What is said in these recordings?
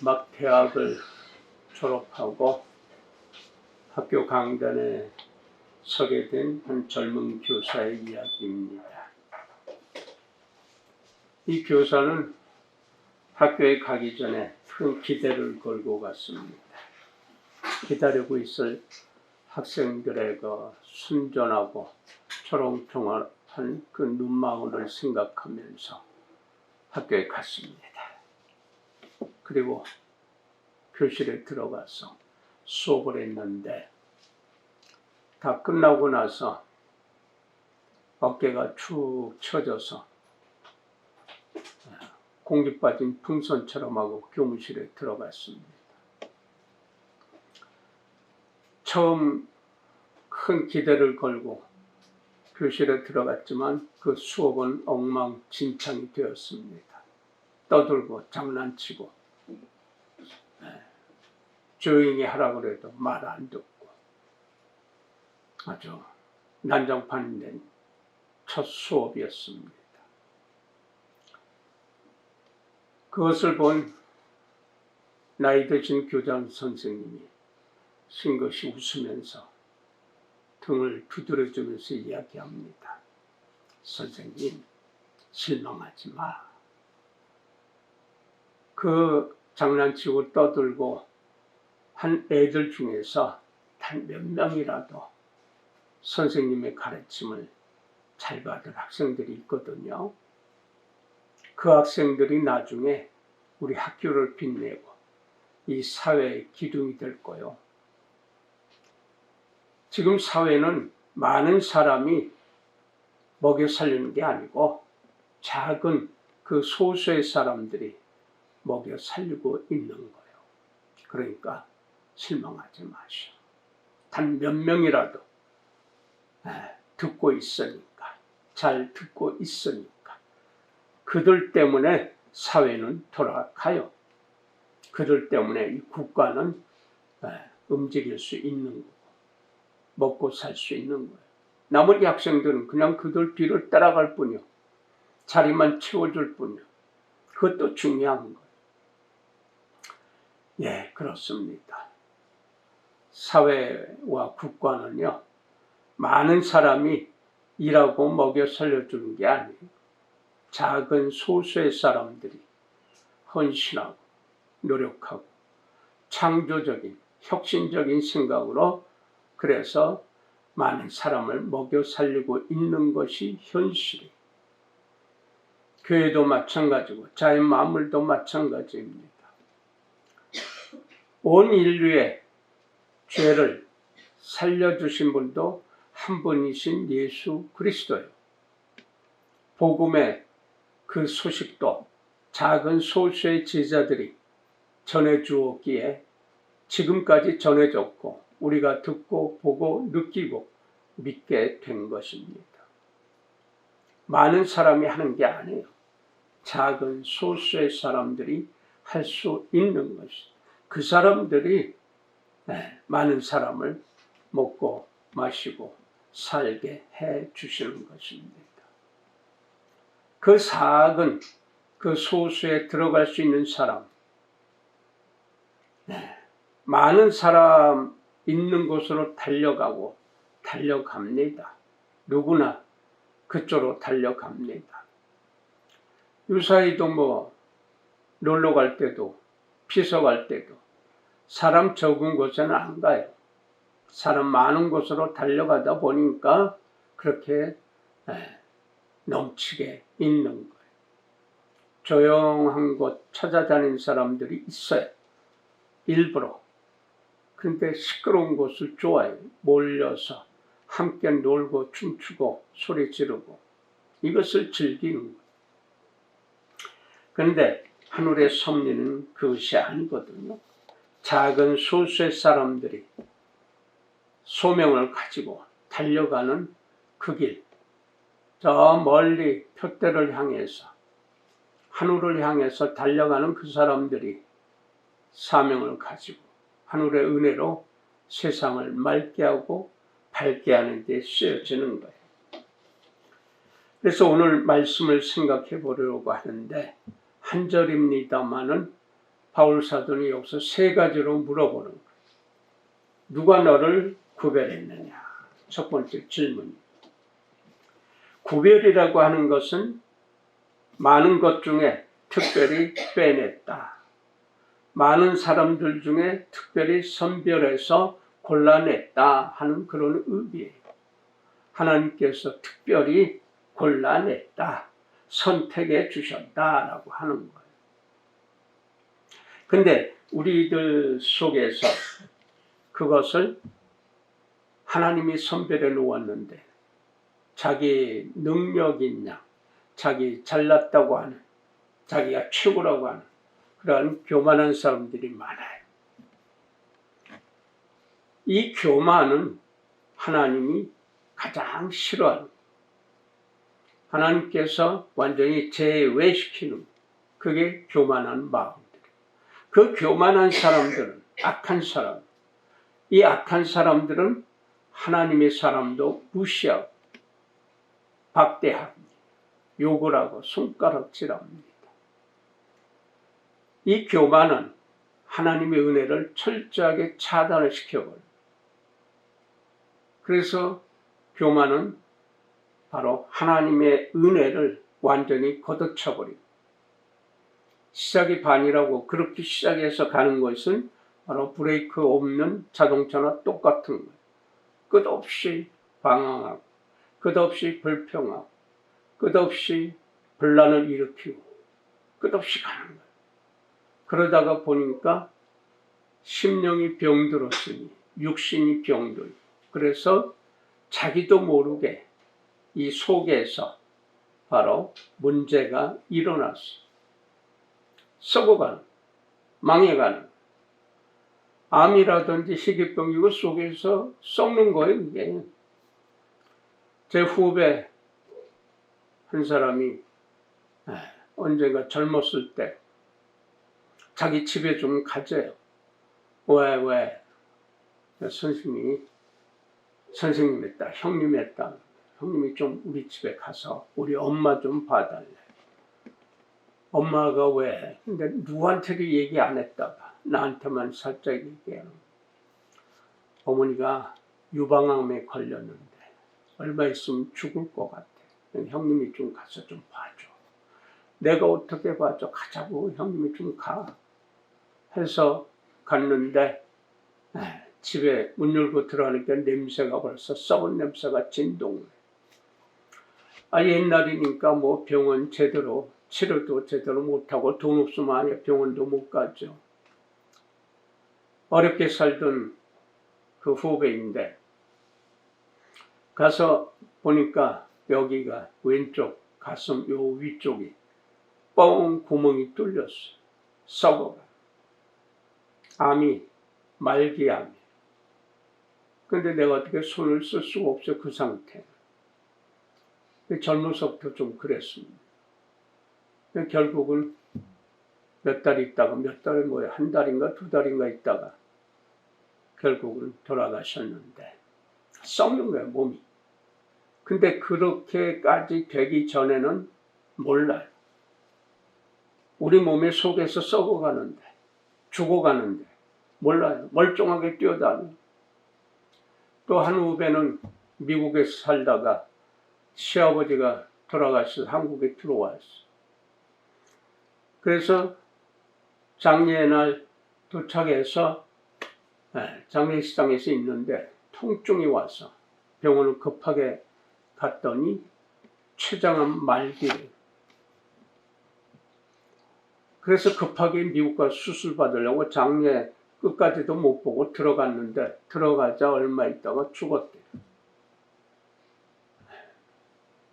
막 대학을 졸업하고 학교 강단에 서게 된 한 젊은 교사의 이야기입니다. 이 교사는 학교에 가기 전에 큰 기대를 걸고 갔습니다. 기다리고 있을 학생들의 그 순전하고 초롱초롱한 그 눈망울을 생각하면서 학교에 갔습니다. 그리고 교실에 들어가서 수업을 했는데 다 끝나고 나서 어깨가 축 처져서 공기 빠진 풍선처럼 하고 교무실에 들어갔습니다. 처음 큰 기대를 걸고 교실에 들어갔지만 그 수업은 엉망진창이 되었습니다. 떠들고 장난치고 조용히 하라고 해도 말 안 듣고 아주 난장판이 된 첫 수업이었습니다. 그것을 본 나이 드신 교장 선생님이 싱긋이 웃으면서 등을 두드려주면서 이야기합니다. 선생님, 실망하지 마. 그 장난치고 떠들고 한 애들 중에서 단 몇 명이라도 선생님의 가르침을 잘 받은 학생들이 있거든요. 그 학생들이 나중에 우리 학교를 빛내고 이 사회의 기둥이 될 거요. 지금 사회는 많은 사람이 먹여 살리는 게 아니고 작은 그 소수의 사람들이 먹여 살리고 있는 거예요. 그러니까 실망하지 마시오. 단 몇 명이라도 듣고 있으니까, 잘 듣고 있으니까 그들 때문에 사회는 돌아가요. 그들 때문에 이 국가는 움직일 수 있는 거고 먹고 살 수 있는 거예요. 나머지 학생들은 그냥 그들 뒤를 따라갈 뿐이요. 자리만 채워줄 뿐이요. 그것도 중요한 거예요. 예, 그렇습니다. 사회와 국가는요, 많은 사람이 일하고 먹여 살려주는 게 아니에요. 작은 소수의 사람들이 헌신하고 노력하고 창조적인 혁신적인 생각으로 그래서 많은 사람을 먹여 살리고 있는 것이 현실이에요. 교회도 마찬가지고 자연 만물도 마찬가지입니다. 온 인류의 죄를 살려주신 분도 한 분이신 예수 그리스도예요. 복음의 그 소식도 작은 소수의 제자들이 전해주었기에 지금까지 전해졌고 우리가 듣고 보고 느끼고 믿게 된 것입니다. 많은 사람이 하는 게 아니에요. 작은 소수의 사람들이 할 수 있는 것이 그 사람들이 많은 사람을 먹고 마시고 살게 해 주시는 것입니다. 그 작은 그 소수에 들어갈 수 있는 사람, 많은 사람 있는 곳으로 달려갑니다. 누구나 그쪽으로 달려갑니다. 유사히도 놀러 갈 때도 피서 갈 때도 사람 적은 곳에는 안 가요. 사람 많은 곳으로 달려가다 보니까 그렇게 넘치게 있는 거예요. 조용한 곳 찾아다니는 사람들이 있어요. 일부러. 그런데 시끄러운 곳을 좋아해요. 몰려서 함께 놀고 춤추고 소리 지르고 이것을 즐기는 거예요. 그런데 하늘의 섭리는 그것이 아니거든요. 작은 소수의 사람들이 소명을 가지고 달려가는 그 길, 저 멀리 표대를 향해서 하늘을 향해서 달려가는 그 사람들이 사명을 가지고 하늘의 은혜로 세상을 맑게 하고 밝게 하는 데 쓰여지는 거예요. 그래서 오늘 말씀을 생각해 보려고 하는데 한 절입니다마는 바울 사도는 여기서 세 가지로 물어보는 거예요. 누가 너를 구별했느냐? 첫 번째 질문. 구별이라고 하는 것은 많은 것 중에 특별히 빼냈다. 많은 사람들 중에 특별히 선별해서 골라냈다 하는 그런 의미예요. 하나님께서 특별히 골라냈다. 선택해 주셨다라고 하는 거예요. 근데 우리들 속에서 그것을 하나님이 선별해 놓았는데 자기 능력 있냐, 자기 잘났다고 하는, 자기가 최고라고 하는 그런 교만한 사람들이 많아요. 이 교만은 하나님이 가장 싫어하는, 하나님께서 완전히 제외시키는, 그게 교만한 마음들. 그 교만한 사람들은 악한 사람, 이 악한 사람들은 하나님의 사람도 무시하고 박대하고 욕을 하고 손가락질합니다. 이 교만은 하나님의 은혜를 철저하게 차단을 시켜버려요. 그래서 교만은 바로 하나님의 은혜를 완전히 걷어차버리고, 시작이 반이라고 그렇게 시작해서 가는 것은 바로 브레이크 없는 자동차나 똑같은 거예요. 끝없이 방황하고, 끝없이 불평하고, 끝없이 분란을 일으키고, 끝없이 가는 거예요. 그러다가 보니까 심령이 병들었으니 육신이 병들고, 그래서 자기도 모르게 이 속에서 바로 문제가 일어났어. 썩어가는, 망해가는, 암이라든지 희귀병이고 속에서 썩는 거예요, 이게. 제 후배 한 사람이 언젠가 젊었을 때 자기 집에 좀 가재요. 왜? 선생님 했다, 형님 했다. 형님이 좀 우리 집에 가서 우리 엄마 좀 봐달래. 엄마가 왜? 근데 누구한테도 얘기 안 했다가 나한테만 살짝 얘기해요. 어머니가 유방암에 걸렸는데 얼마 있으면 죽을 것 같아. 형님이 좀 가서 좀 봐줘. 내가 어떻게 봐줘? 가자고, 형님이 좀 가. 해서 갔는데 집에 문 열고 들어가니까 냄새가 벌써 썩은 냄새가 진동을 해. 옛날이니까 뭐 병원 제대로 치료도 제대로 못하고 돈 없으면 아예 병원도 못 가죠. 어렵게 살던 그 후배인데 가서 보니까 여기가 왼쪽 가슴 요 위쪽이 뻥 구멍이 뚫렸어. 썩어가. 암이 말기암이. 근데 내가 어떻게 손을 쓸 수가 없어, 그 상태. 젊어서부터 좀 그랬습니다. 결국은 몇 달 있다가, 몇 달이 뭐야, 한 달인가 두 달인가 있다가 결국은 돌아가셨는데 썩는 거야, 몸이. 근데 그렇게까지 되기 전에는 몰라요. 우리 몸의 속에서 썩어가는데, 죽어가는데 몰라요. 멀쩡하게 뛰어다녀. 또 한 후배는 미국에서 살다가 시아버지가 돌아가셔서 한국에 들어왔어. 그래서 장례날 도착해서 장례식장에서 있는데 통증이 와서 병원을 급하게 갔더니 췌장암 말기를. 그래서 급하게 미국 가서 수술 받으려고 장례 끝까지도 못 보고 들어갔는데 들어가자 얼마 있다가 죽었대요.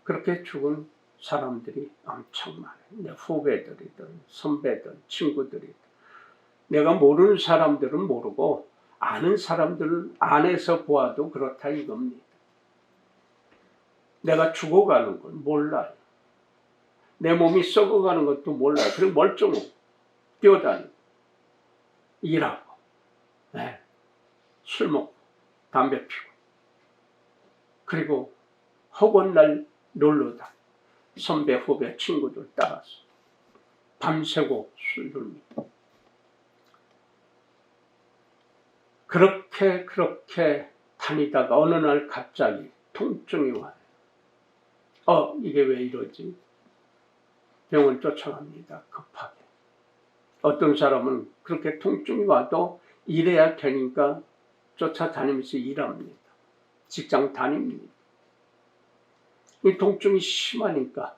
그렇게 죽은 사람들이 엄청 많아요. 내 후배들이든 선배들, 친구들이든. 내가 모르는 사람들은 모르고 아는 사람들 안에서 보아도 그렇다 이겁니다. 내가 죽어가는 건 몰라요. 내 몸이 썩어가는 것도 몰라요. 그리고 멀쩡해. 뛰어다니고 일하고 술 먹고 담배 피고 그리고 허구한 날 놀러다 선배 후배 친구들 따라서 밤새고 술 들고 그렇게 다니다가 어느 날 갑자기 통증이 와요. 이게 왜 이러지? 병원 쫓아갑니다. 급하게. 어떤 사람은 그렇게 통증이 와도 일해야 되니까 쫓아다니면서 일합니다. 직장 다닙니다. 이 통증이 심하니까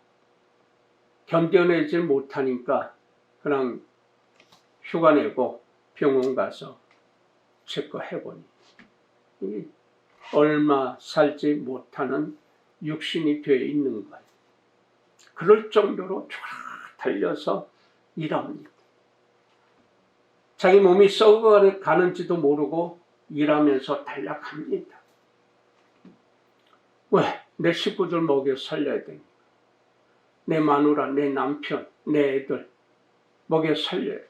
견뎌내지 못하니까 그냥 휴가 내고 병원 가서 체크해보니 얼마 살지 못하는 육신이 되어 있는 거예요. 그럴 정도로 쫙 달려서 일합니다. 자기 몸이 썩어가는지도 모르고 일하면서 달려갑니다. 왜? 내 식구들 먹여 살려야 되니까. 내 마누라, 내 남편, 내 애들 먹여 살려야 돼.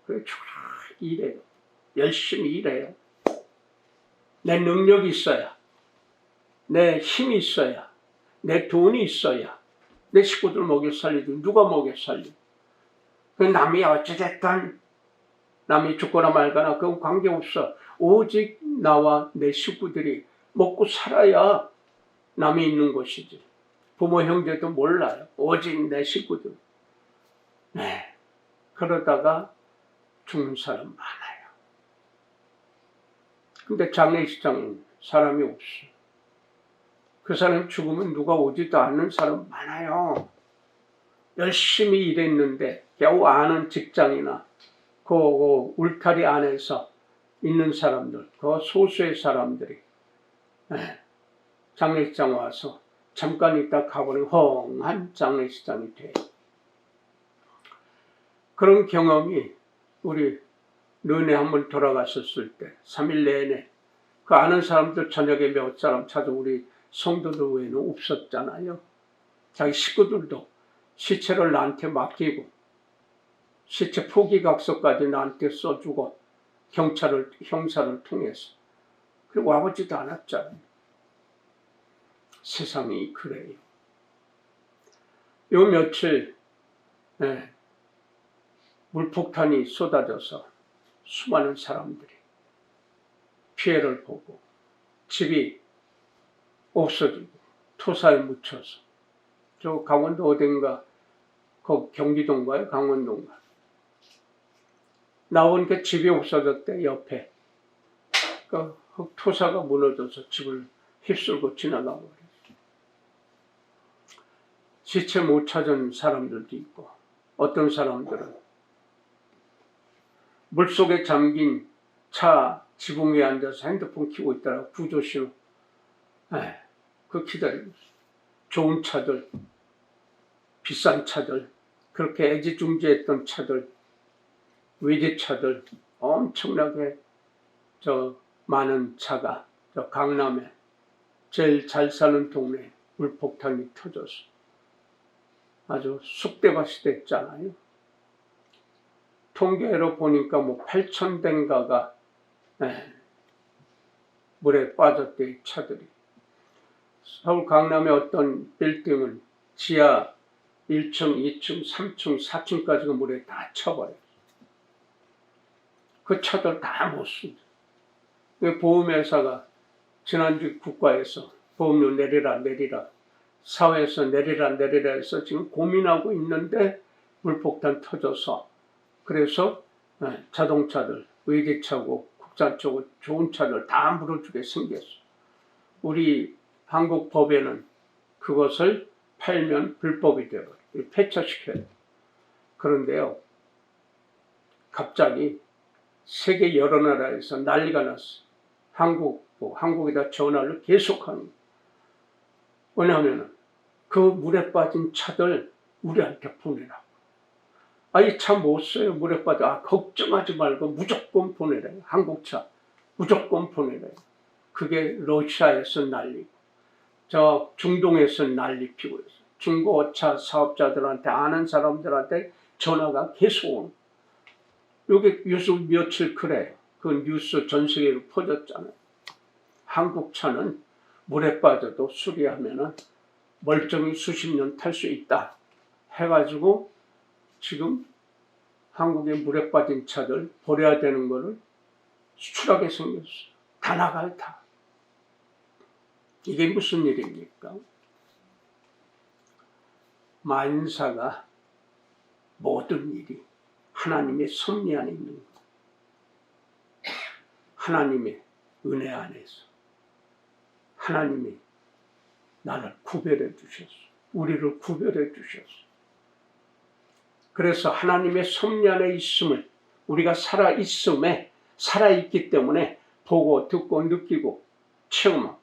그래서 쫙 일해요. 열심히 일해요. 내 능력이 있어야, 내 힘이 있어야, 내 돈이 있어야 내 식구들 먹여 살리지. 누가 먹여 살려? 남이 어찌됐든 남이 죽거나 말거나 그건 관계없어. 오직 나와 내 식구들이 먹고 살아야 남이 있는 것이지. 부모 형제도 몰라요. 오직 내 식구들. 네. 그러다가 죽는 사람 많아요. 근데 장례식장은 사람이 없어요. 그 사람 죽으면 누가 오지도 않는 사람 많아요. 열심히 일했는데 겨우 아는 직장이나 그 울타리 안에서 있는 사람들, 그 소수의 사람들이 장례식장 와서 잠깐 있다 가버린 헝한 장례식장이 돼요. 그런 경험이 우리 르네 한번 돌아갔었을 때 3일 내내 그 아는 사람들 저녁에 몇 사람 찾아 우리 성도들 외에는 없었잖아요. 자기 식구들도 시체를 나한테 맡기고 시체 포기각서까지 나한테 써주고 형사를 통해서 그리고 와보지도 않았잖아요. 세상이 그래요. 요 며칠 물폭탄이 쏟아져서 수많은 사람들이 피해를 보고 집이 없어지고 토사에 묻혀서 저 강원도 어딘가 그 경기도인가요? 강원도인가 나오니까 집이 없어졌대. 옆에 그 토사가 무너져서 집을 휩쓸고 지나가 버렸어. 시체 못 찾은 사람들도 있고 어떤 사람들은 물속에 잠긴 차 지붕 위에 앉아서 핸드폰 켜고 있더라고. 구조신호. 그 기다리고 있어. 좋은 차들, 비싼 차들, 그렇게 애지중지했던 차들, 외제차들 엄청나게 많은 차가 강남에 제일 잘 사는 동네에 물폭탄이 터져서 아주 쑥대밭이 됐잖아요. 통계로 보니까 8,000대인가가 물에 빠졌대, 차들이. 서울 강남의 어떤 빌딩은 지하 1층, 2층, 3층, 4층까지가 물에 다 쳐버려요. 그 차들 다 못 씁니다. 보험회사가 지난주 국가에서 보험료 내리라 사회에서 내리라 해서 지금 고민하고 있는데 물폭탄 터져서 그래서 자동차들, 외제차고 국산차고 좋은 차들 다 물어주게 생겼어. 우리 한국 법에는 그것을 팔면 불법이 되어요. 폐차시켜요. 그런데요, 갑자기 세계 여러 나라에서 난리가 났어. 한국에다 전화를 계속하는 거예요. 왜냐하면 그 물에 빠진 차들 우리한테 보내라고. 이 차 못 써요. 물에 빠져. 걱정하지 말고 무조건 보내래요. 한국차 무조건 보내래요. 그게 러시아에서 난리고 저 중동에서 난리 피고 있어요. 중고차 사업자들한테 아는 사람들한테 전화가 계속 오는. 요게 뉴스 며칠 그래요. 그 뉴스 전 세계로 퍼졌잖아요. 한국 차는 물에 빠져도 수리하면은 멀쩡히 수십 년 탈 수 있다 해가지고 지금 한국의 물에 빠진 차들 버려야 되는 거를 수출하게 생겼어요. 다 나가요, 다. 이게 무슨 일입니까? 만사가 모든 일이 하나님의 섭리 안에 있는 것. 하나님의 은혜 안에서 하나님이 나를 구별해 주셨어. 우리를 구별해 주셨어. 그래서 하나님의 섭리 안에 있음을 우리가 살아있기 때문에 보고 듣고 느끼고 체험하고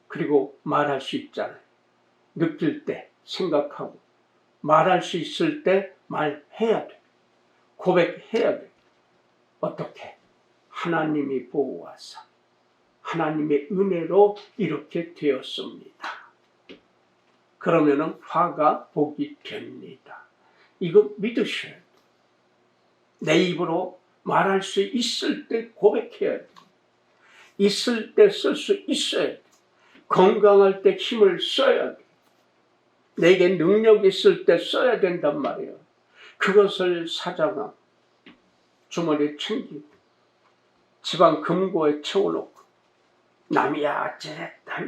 그리고 말할 수 있잖아요. 느낄 때 생각하고 말할 수 있을 때 말해야 돼. 고백해야 돼. 어떻게? 하나님이 보호하사 하나님의 은혜로 이렇게 되었습니다. 그러면은 화가 복이 됩니다. 이거 믿으셔야 돼요. 내 입으로 말할 수 있을 때 고백해야 돼요. 있을 때 쓸 수 있어야 돼요. 건강할 때 힘을 써야 돼요. 내게 능력이 있을 때 써야 된단 말이에요. 그것을 사자가 주머니에 챙기고 집안 금고에 채워놓고 남이야 어찌됐다.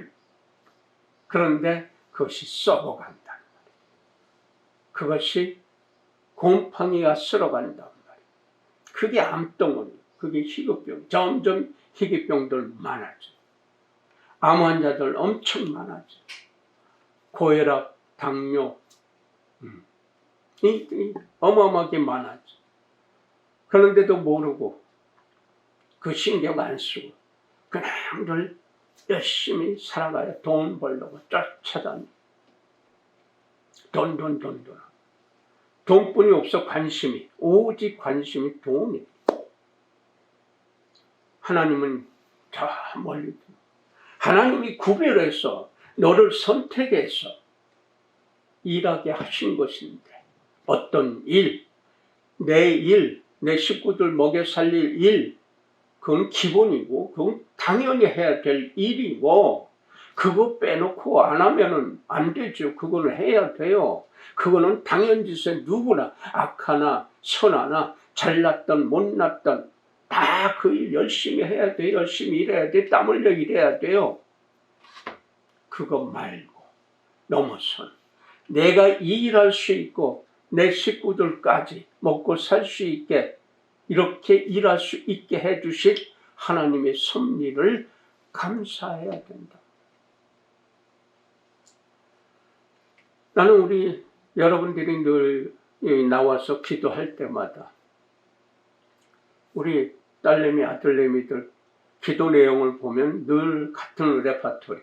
그런데 그것이 썩어간단 말이에요. 그것이 곰팡이가 쓸어간단 말이에요. 그게 암덩어리, 그게 희귀병. 점점 희귀병들 많아져요. 암 환자들 엄청 많아져요. 고혈압, 당뇨, 어마어마하게 많아져요. 그런데도 모르고 그 신경 안 쓰고 그냥 늘 열심히 살아가야 돈 벌려고 쫓아다니. 돈. 돈뿐이 없어 관심이. 오직 관심이 돈이에요. 하나님은 저 멀리 하나님이 구별해서 너를 선택해서 일하게 하신 것인데 어떤 일, 내 식구들 먹여 살릴 일, 그건 기본이고 그건 당연히 해야 될 일이고 그거 빼놓고 안 하면은 안 되죠. 그거는 해야 돼요. 그거는 당연지세 누구나 악하나 선하나 잘났던 못났던 다 그 일 열심히 해야 돼. 열심히 일해야 돼. 땀 흘려 일해야 돼요. 그거 말고 넘어선 내가 일할 수 있고 내 식구들까지 먹고 살 수 있게 이렇게 일할 수 있게 해주신 하나님의 섭리를 감사해야 된다. 나는 우리 여러분들이 늘 나와서 기도할 때마다 우리 딸내미 아들내미들 기도 내용을 보면 늘 같은 레파토리.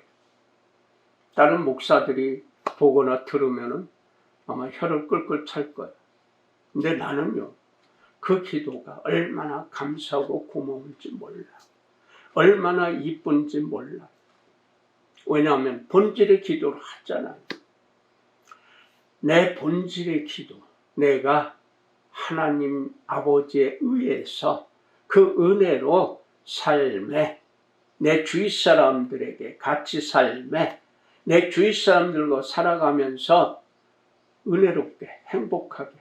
다른 목사들이 보거나 들으면은 아마 혀를 끌끌 찰 거예요. 근데 나는요, 그 기도가 얼마나 감사하고 고마운지 몰라. 얼마나 이쁜지 몰라. 왜냐하면 본질의 기도를 하잖아요. 내 본질의 기도, 내가 하나님 아버지에 의해서 그 은혜로 삶에 내 주위 사람들에게 같이 삶에 내 주위 사람들과 살아가면서 은혜롭게 행복하게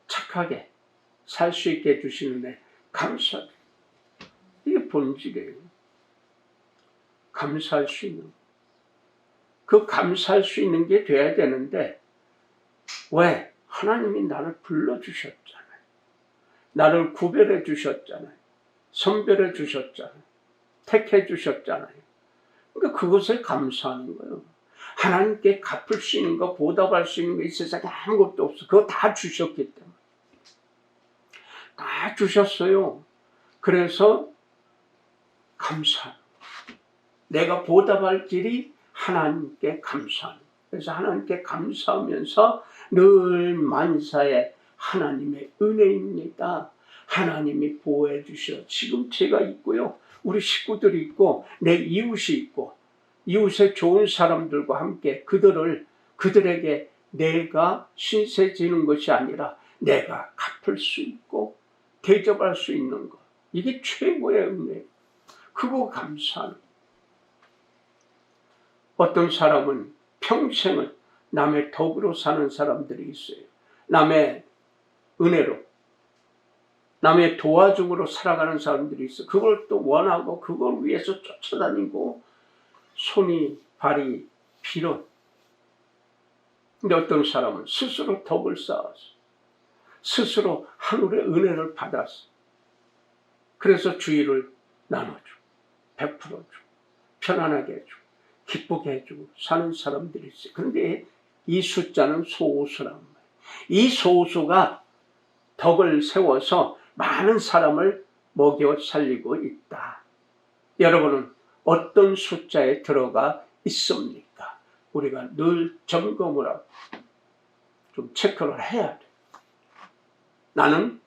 착하게 살 수 있게 해주시는 애 감사해요. 이게 본질이에요. 감사할 수 있는 그 감사할 수 있는 게 돼야 되는데 왜? 하나님이 나를 불러주셨잖아요. 나를 구별해 주셨잖아요. 선별해 주셨잖아요. 택해 주셨잖아요. 그러니까 그것에 감사하는 거예요. 하나님께 갚을 수 있는 거, 보답할 수 있는 거 이 세상에 아무것도 없어. 그거 다 주셨기 때문에. 다 주셨어요. 그래서 감사하는 거예요. 내가 보답할 길이 하나님께 감사하는 거예요. 그래서 하나님께 감사하면서 늘 만사에 하나님의 은혜입니다. 하나님이 보호해 주셔. 지금 제가 있고요. 우리 식구들이 있고 내 이웃이 있고 이웃의 좋은 사람들과 함께 그들에게 내가 신세 지는 것이 아니라 내가 갚을 수 있고 대접할 수 있는 것. 이게 최고의 은혜. 그거 감사하는 거예요. 어떤 사람은 평생을 남의 덕으로 사는 사람들이 있어요. 남의 은혜로, 남의 도와줌으로 살아가는 사람들이 있어. 그걸 또 원하고 그걸 위해서 쫓아다니고 손이 발이 빌어. 근데 어떤 사람은 스스로 덕을 쌓았어. 스스로 하늘의 은혜를 받았어. 그래서 주의를 나눠주고 베풀어주고 편안하게 해주고 기쁘게 해주고 사는 사람들이 있어요. 그런데 이 숫자는 소수란 말이에요. 이 소수가 덕을 세워서 많은 사람을 먹여 살리고 있다. 여러분은 어떤 숫자에 들어가 있습니까? 우리가 늘 점검을 하고 좀 체크를 해야 돼. 나는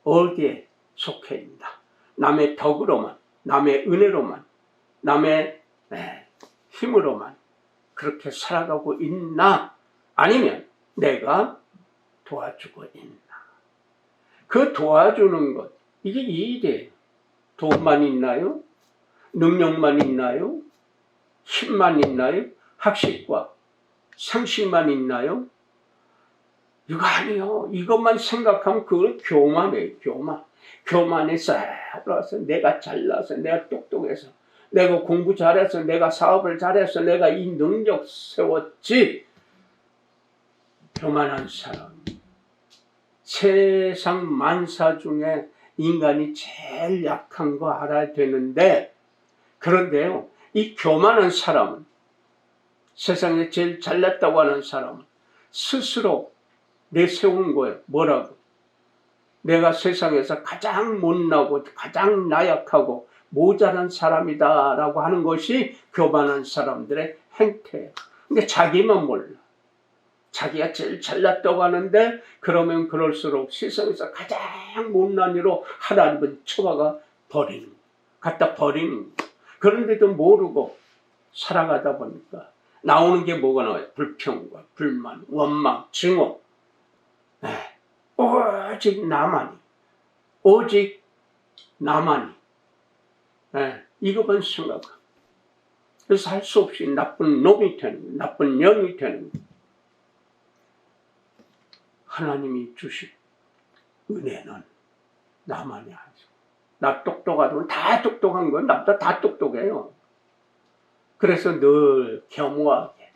어디에 속해 있나? 남의 덕으로만, 남의 은혜로만, 남의 힘으로만 그렇게 살아가고 있나? 아니면 내가 도와주고 있나? 그 도와주는 것, 이게 일이에요. 돈만 있나요? 능력만 있나요? 힘만 있나요? 학식과 상식만 있나요? 이거 아니요. 이것만 생각하면 그걸 교만해요. 교만해서 올라와서 내가 잘나서 내가 똑똑해서 내가 공부 잘해서 내가 사업을 잘해서 내가 이 능력 세웠지. 교만한 사람. 세상 만사 중에 인간이 제일 약한 거 알아야 되는데, 그런데요, 이 교만한 사람은, 세상에 제일 잘났다고 하는 사람은 스스로 내세우는 거예요. 뭐라고? 내가 세상에서 가장 못나고 가장 나약하고 모자란 사람이다라고 하는 것이 교만한 사람들의 행태예요. 근데 자기만 몰라. 자기가 제일 잘났다고 하는데 그러면 그럴수록 세상에서 가장 못난 이로 하나님은 쳐박아 버리는 거예요. 갖다 버리는 거예요. 그런데도 모르고 살아가다 보니까 나오는 게 뭐가 나와요? 불평과 불만, 원망, 증오. 오직 나만이, 오직 나만이. 이것만 생각하고. 그래서 할 수 없이 나쁜 놈이 되는 거예요. 나쁜 년이 되는 거예요. 하나님이 주신 은혜는 나만이 하죠. 나 똑똑하다면 다 똑똑한 건 나보다 다 똑똑해요. 그래서 늘 겸허하게,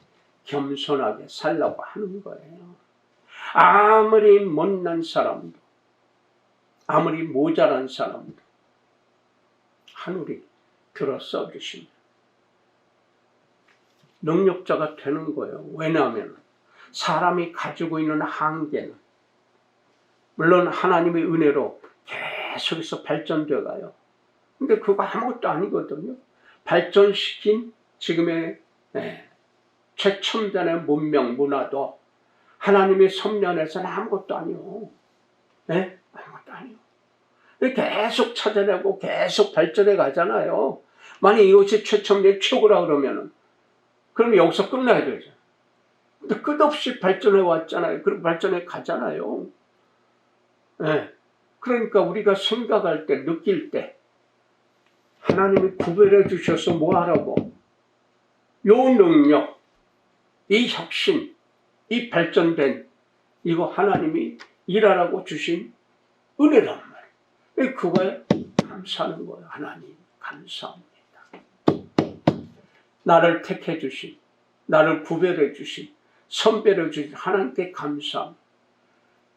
겸손하게 살라고 하는 거예요. 아무리 못난 사람도, 아무리 모자란 사람도 하늘이 들어서 주십니다. 능력자가 되는 거예요. 왜냐하면 사람이 가지고 있는 한계는 물론 하나님의 은혜로 계속해서 발전되어 가요. 근데 그거 아무것도 아니거든요. 발전시킨 지금의 최첨단의 문명, 문화도 하나님의 섭리안에서는 아무것도 아니요. 아무것도 아니요. 계속 찾아내고 계속 발전해 가잖아요. 만약 이것이 최첨단의 최고라 그러면은 그럼 여기서 끝나야 되죠. 근데 끝없이 발전해 왔잖아요. 그리고 발전해 가잖아요. 그러니까 우리가 생각할 때, 느낄 때 하나님이 구별해 주셔서 뭐 하라고? 요 능력, 이 혁신, 이 발전된 이거 하나님이 일하라고 주신 은혜란 말이에요. 그거에 감사하는 거예요. 하나님 감사합니다. 나를 택해 주신, 나를 구별해 주신, 선별해 주신 하나님께 감사합니다.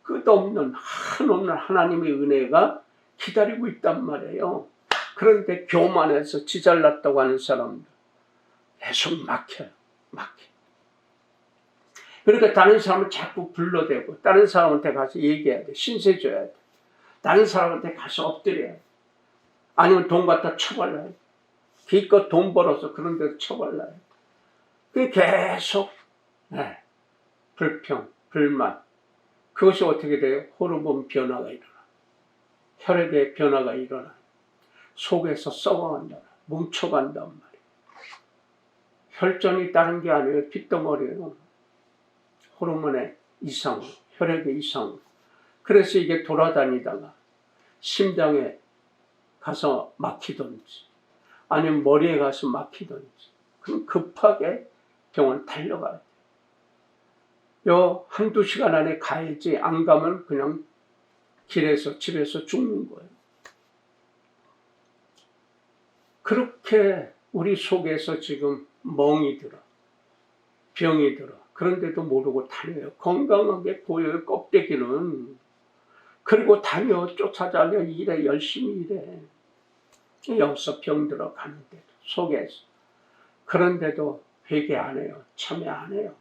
끝없는 한없는 하나님의 은혜가 기다리고 있단 말이에요. 그런데 교만해서 지잘났다고 하는 사람들 계속 막혀요. 그러니까 다른 사람을 자꾸 불러대고 다른 사람한테 가서 얘기해야 돼. 신세 줘야 돼. 다른 사람한테 가서 엎드려야 돼. 아니면 돈 갖다 처발라야 돼. 기껏 돈 벌어서 그런 데서 처발라야 돼. 계속 불평, 불만. 그것이 어떻게 돼요? 호르몬 변화가 일어나. 혈액의 변화가 일어나. 속에서 썩어간다. 뭉쳐간단 말이에요. 혈전이 다른 게 아니에요. 핏덩어리예요. 호르몬의 이상, 혈액의 이상. 그래서 이게 돌아다니다가 심장에 가서 막히든지 아니면 머리에 가서 막히든지 그럼 급하게 병원 달려가야 돼. 요 한두 시간 안에 가야지 안 가면 그냥 길에서 집에서 죽는 거예요. 그렇게 우리 속에서 지금 멍이 들어, 병이 들어. 그런데도 모르고 다녀요. 건강하게 보여요, 껍데기는. 그리고 다녀, 쫓아다녀, 일해, 열심히 일해. 여기서 병 들어가는데도, 속에서. 그런데도 회개 안 해요. 참여 안 해요.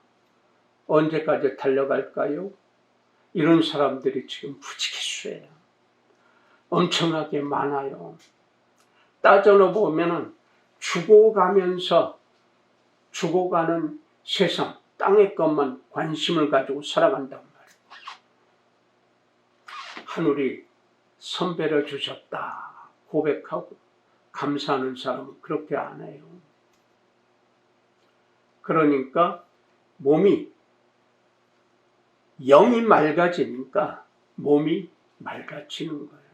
언제까지 달려갈까요? 이런 사람들이 지금 부지기수예요. 엄청나게 많아요. 따져놓 보면은 죽어가는 세상, 땅의 것만 관심을 가지고 살아간단 말이에요. 하늘이 선배를 주셨다 고백하고 감사하는 사람은 그렇게 안 해요. 그러니까 몸이, 영이 맑아지니까 몸이 맑아지는 거예요.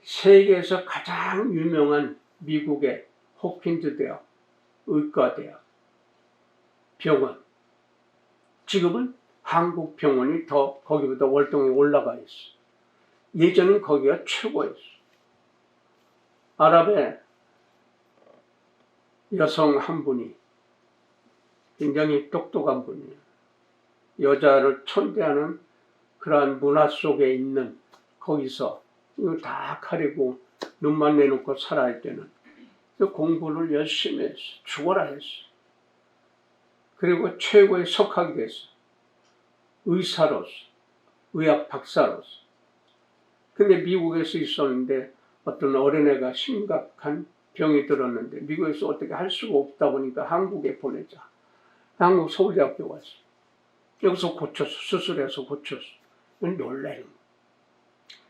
세계에서 가장 유명한 미국의 호킨즈 대학, 의과대학, 병원, 지금은 한국 병원이 더 거기보다 월등히 올라가 있어. 예전엔 거기가 최고였어. 아랍의 여성 한 분이 굉장히 똑똑한 분이에요. 여자를 천대하는 그러한 문화 속에 있는, 거기서 이거 다 가리고 눈만 내놓고 살아야 되는, 공부를 열심히 했어. 죽어라 했어. 그리고 최고의 석학이 됐어. 의사로서, 의학 박사로서. 근데 미국에서 있었는데 어떤 어린애가 심각한 병이 들었는데 미국에서 어떻게 할 수가 없다 보니까 한국에 보내자. 한국 서울대학교 왔어. 여기서 고쳤어. 수술해서 고쳤어. 놀래요.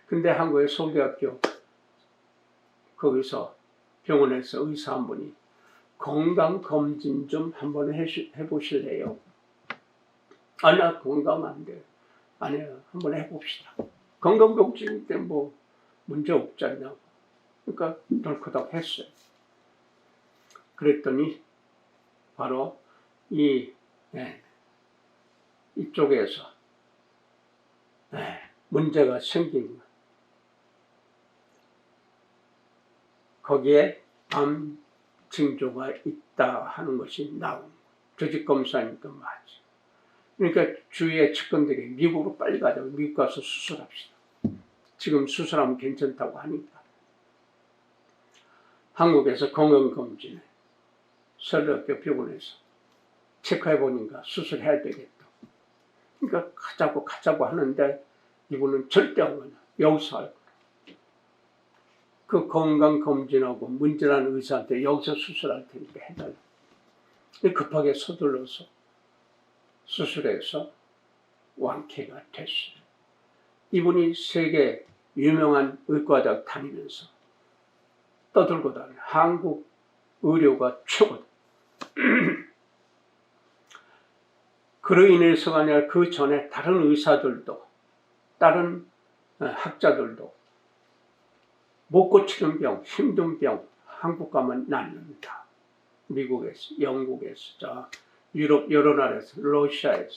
근데 한국의 서울대학교 거기서 병원에서 의사 한 분이 건강검진 좀 한번 해보실래요? 아니, 나 건강 안 돼요. 아니요, 한번 해봅시다. 건강검진 때 뭐 문제 없지 않냐고. 그러니까 덜커덕 했어요. 그랬더니 바로 이쪽에서 문제가 생긴 거예요. 거기에 암 징조가 있다 하는 것이 나온 거예요. 조직검사니까 맞지. 그러니까 주위의 측근들이 미국으로 빨리 가자고, 미국 가서 수술합시다. 지금 수술하면 괜찮다고 하니까. 한국에서 건강검진에 서울대학교 병원에서 체크해보니까 수술해야 되겠다. 그러니까 가자고 하는데 이분은 절대 안 가냐. 여기서 할 거야. 그 건강검진하고 문제난 의사한테 여기서 수술할 테니까 해달라. 급하게 서둘러서 수술해서 완쾌가 됐어요. 이분이 세계 유명한 의과대학 다니면서 떠들고 다녀요. 한국 의료가 최고다. 그로 인해서가 아니라 그 전에 다른 의사들도, 다른 학자들도 못 고치는 병, 힘든 병 한국 가면 낫는다. 미국에서, 영국에서, 유럽 여러 나라에서, 러시아에서,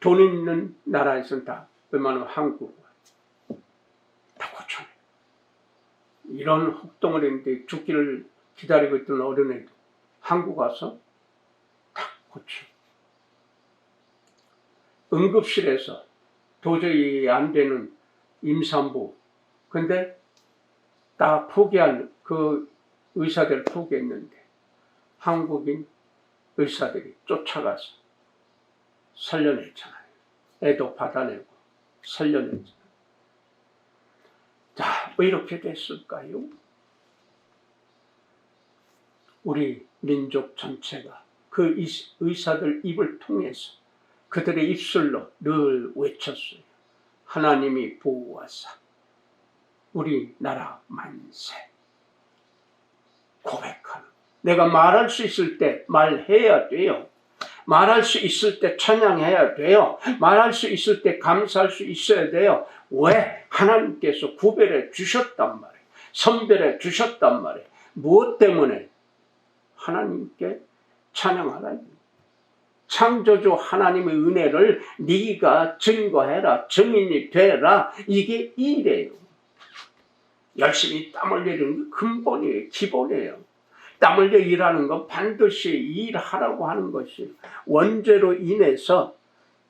돈 있는 나라에서는 다 웬만하면 한국 다 고쳐요. 이런 혹동을 했는데 죽기를 기다리고 있던 어린애도 한국 와서 다 고쳐. 응급실에서 도저히 안 되는 임산부, 근데 다 포기한 그 의사들 포기했는데 한국인 의사들이 쫓아가서 살려냈잖아요. 애도 받아내고 살려냈잖아요. 자, 왜 이렇게 됐을까요? 우리 민족 전체가 그 의사들 입을 통해서 그들의 입술로 늘 외쳤어요. 하나님이 보호하사 우리나라 만세. 고백하는. 내가 말할 수 있을 때 말해야 돼요. 말할 수 있을 때 찬양해야 돼요. 말할 수 있을 때 감사할 수 있어야 돼요. 왜? 하나님께서 구별해 주셨단 말이에요. 선별해 주셨단 말이에요. 무엇 때문에? 하나님께 찬양하라. 창조주 하나님의 은혜를 네가 증거해라. 증인이 되라. 이게 일이에요. 열심히 땀 흘리는 게 근본이에요. 기본이에요. 땀 흘려 일하는 건 반드시 일하라고 하는 것이 원죄로 인해서,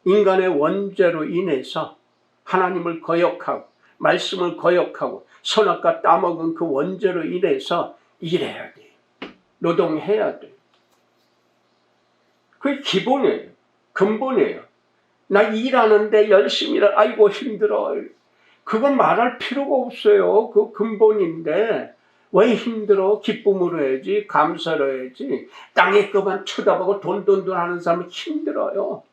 인간의 원죄로 인해서 하나님을 거역하고 말씀을 거역하고 선악과 따먹은 그 원죄로 인해서 일해야 돼. 노동해야 돼. 그게 기본이에요. 근본이에요. 나 일하는데 열심히 일하, 아이고 힘들어. 그건 말할 필요가 없어요. 그 근본인데 왜 힘들어? 기쁨으로 해야지, 감사로 해야지. 땅에 것만 쳐다보고 돈 하는 사람은 힘들어요.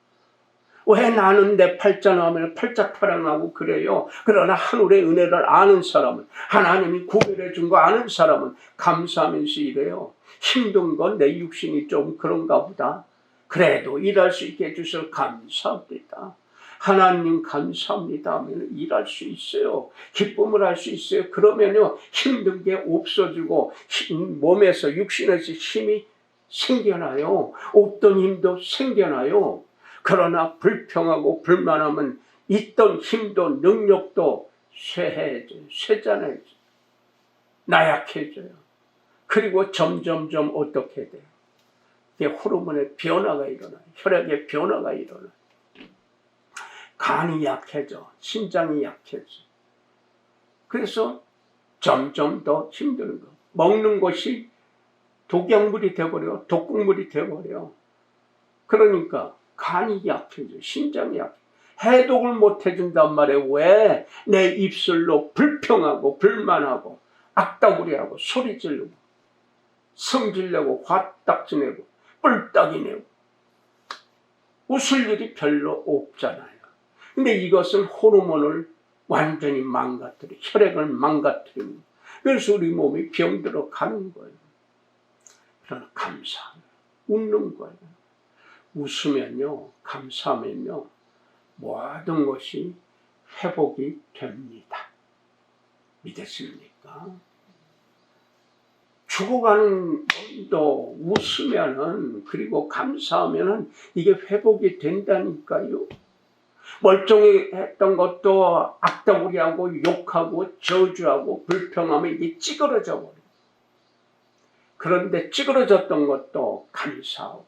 왜 나는 내 팔자나면 팔짝파랑하고 그래요? 그러나 하늘의 은혜를 아는 사람은, 하나님이 구별해 준 거 아는 사람은 감사하면서 일해요. 힘든 건 내 육신이 좀 그런가 보다. 그래도 일할 수 있게 해주셔서 감사합니다. 하나님 감사합니다 하면 일할 수 있어요. 기쁨을 할 수 있어요. 그러면요 힘든 게 없어지고 몸에서 육신에서 힘이 생겨나요. 없던 힘도 생겨나요. 그러나 불평하고 불만하면 있던 힘도 능력도 쇠잖아요. 나약해져요. 그리고 점점점 어떻게 돼요? 이게 호르몬의 변화가 일어나요. 혈액의 변화가 일어나요. 간이 약해져. 심장이 약해져. 그래서 점점 더 힘든 거. 먹는 것이 독약물이 되어버려. 독극물이 되어버려. 그러니까 간이 약해져. 심장이 약해져. 해독을 못 해준단 말이에요. 왜? 내 입술로 불평하고 불만하고 악다구리하고 소리 지르고 성질내고 화딱지내고 뿔딱이 내고 웃을 일이 별로 없잖아요. 근데 이것은 호르몬을 완전히 망가뜨려, 혈액을 망가뜨립니다. 그래서 우리 몸이 병들어 가는 거예요. 그러나 감사합니다. 웃는 거예요. 웃으면요, 감사하면요, 모든 것이 회복이 됩니다. 믿으십니까? 죽어가는 놈도 웃으면은, 그리고 감사하면은 이게 회복이 된다니까요. 멀쩡했던 것도 악다구리하고 욕하고 저주하고 불평하면 이게 찌그러져 버려요. 그런데 찌그러졌던 것도 감사하고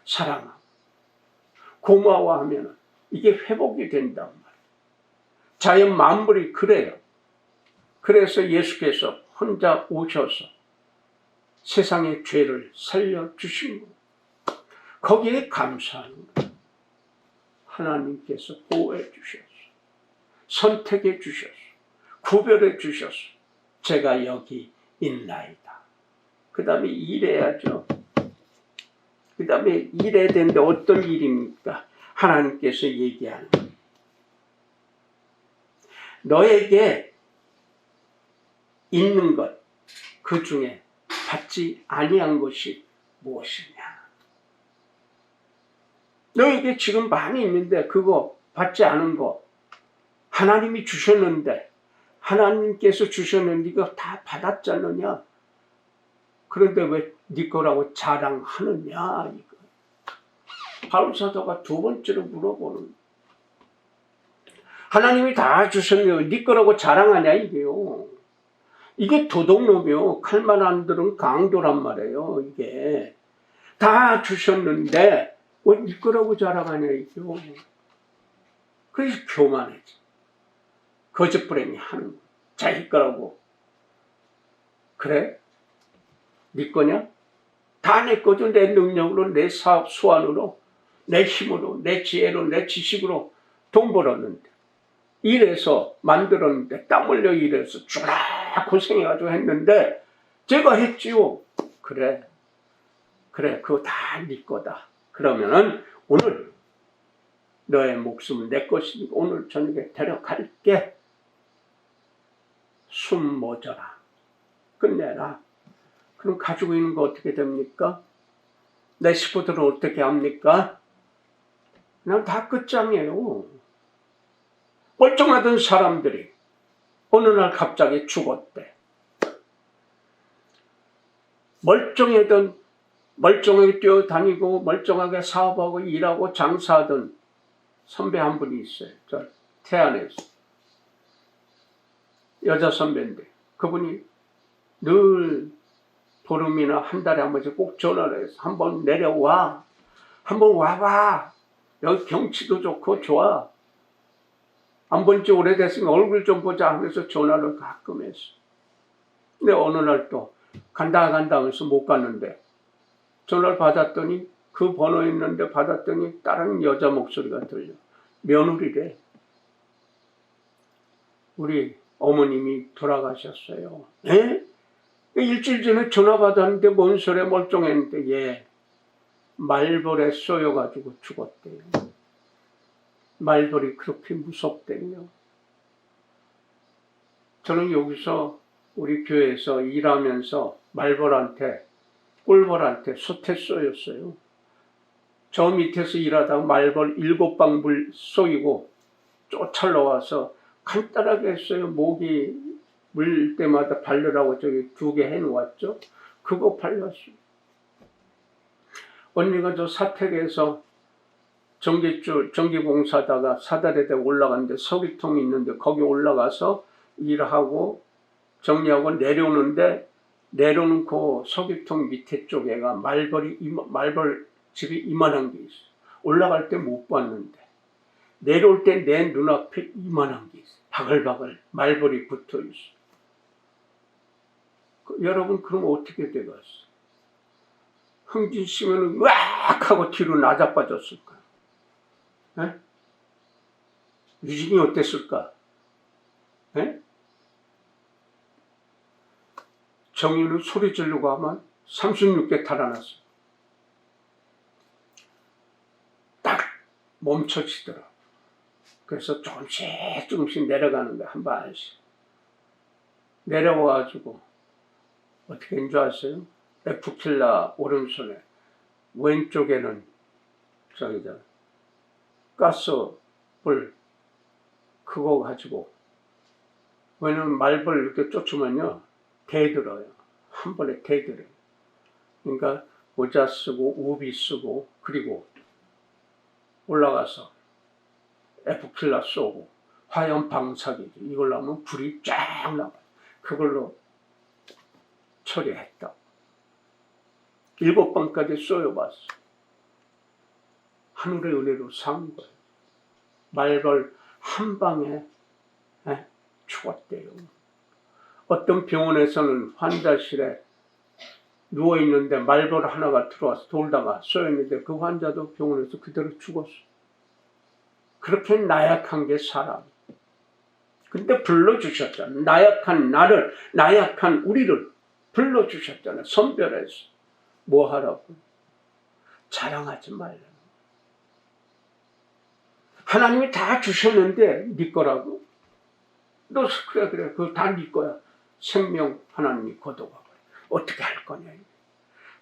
사랑하고 고마워하면 이게 회복이 된단 말이에요. 자연 만물이 그래요. 그래서 예수께서 혼자 오셔서 세상의 죄를 살려주신 거예요. 거기에 감사하는 거예요. 하나님께서 보호해 주셨어. 선택해 주셨어. 구별해 주셨어. 제가 여기 있나이다. 그 다음에 일해야죠. 그 다음에 일해야 되는데 어떤 일입니까? 하나님께서 얘기하는 거예요. 너에게 있는 것, 그 중에 받지 아니한 것이 무엇이냐? 너에게 지금 많이 있는데 그거 받지 않은 거 하나님이 주셨는데, 하나님께서 주셨는데 이거 다 받았잖느냐? 그런데 왜 네 거라고 자랑하느냐? 이거 바울 사도가 두 번째로 물어보는, 하나님이 다 주셨는데 네 거라고 자랑하냐 이게요. 이게 도둑놈이요. 칼만 안 들은 강도란 말이에요. 이게 다 주셨는데 왜 네 거라고 자랑하냐 이게요. 그래서 교만해져. 거짓부랭이 하는 거. 자기 거라고. 그래? 네 거냐? 다 내 거죠. 내 능력으로, 내 사업 수완으로, 내 힘으로, 내 지혜로, 내 지식으로 돈 벌었는데, 일해서 만들었는데, 땀 흘려 일해서 죽으라 고생해가지고 했는데 제가 했지요. 그래 그거 다 네 거다. 그러면은 오늘 너의 목숨은 내 것이니까 오늘 저녁에 데려갈게. 숨 모자라. 끝내라. 그럼 가지고 있는 거 어떻게 됩니까? 내 식구들은 어떻게 합니까? 그냥 다 끝장이에요. 멀쩡하던 사람들이 어느 날 갑자기 죽었대. 멀쩡하던 멀쩡하게 뛰어다니고 멀쩡하게 사업하고 일하고 장사하던 선배 한 분이 있어요. 저 태안에서. 여자 선배인데 그분이 늘 보름이나 한 달에 한 번씩 꼭 전화를 해서 한번 내려와. 한번 와봐. 여기 경치도 좋고 좋아. 안 본 지 오래됐으니까 얼굴 좀 보자 하면서 전화를 가끔 했어. 근데 어느 날 또 간다 하면서 못 갔는데 전화를 받았더니 그 번호 있는데 받았더니 다른 여자 목소리가 들려. 며느리래. 우리 어머님이 돌아가셨어요. 에? 일주일 전에 전화 받았는데 뭔 소리야 멀쩡했는데 예. 말벌에 쏘여가지고 죽었대요. 말벌이 그렇게 무섭대요. 저는 여기서 우리 교회에서 일하면서 말벌한테 꿀벌한테 솥에 쏘였어요. 저 밑에서 일하다가 말벌 7방 물 쏘이고 쫓아나와서 간단하게 했어요. 모기 물 때마다 바르라고 저기 2개 해놓았죠. 그거 발랐어요. 언니가 저 사택에서 전기공사다가 사다리에 올라갔는데 석유통이 있는데 거기 올라가서 일하고 정리하고 내려오는데 내려오는 그 석유통 밑에 쪽에가 말벌 집이 이만한 게 있어. 올라갈 때 못 봤는데 내려올 때 내 눈앞에 이만한 게 있어. 바글바글 말벌이 붙어 있어. 여러분 그럼 어떻게 돼갔어? 흥진 씨면 으악 하고 뒤로 나자빠졌을까? 에? 유진이 어땠을까? 에? 정윤은 소리 지르고 하면 36개 달아났어. 딱 멈춰지더라. 그래서 조금씩 내려가는데 한 발씩 내려와가지고 어떻게 된 줄 아세요? F킬라 오른손에 왼쪽에는 저기잖아 가스불 그거 가지고 왜냐면 말벌 이렇게 쫓으면요 대들어요. 한 번에 대들어요. 그러니까 모자 쓰고 우비 쓰고 그리고 올라가서 F킬라 쏘고 화염 방사기지 이걸로 하면 불이 쫙 나와요. 그걸로 처리했다. 7번까지 쏘여봤어. 하늘의 은혜로 산 거예요. 말벌 한 방에 죽었대요. 어떤 병원에서는 환자실에 누워있는데 말벌 하나가 들어와서 돌다가 쏘였는데 그 환자도 병원에서 그대로 죽었어. 그렇게 나약한 게 사람. 근데 불러주셨잖아. 나약한 나를, 나약한 우리를 불러주셨잖아. 선별해서. 뭐 하라고? 자랑하지 말라고. 하나님이 다 주셨는데 네 거라고? 너 그래 그거 다 네 거야. 생명 하나님이 거둬가 버려. 어떻게 할 거냐.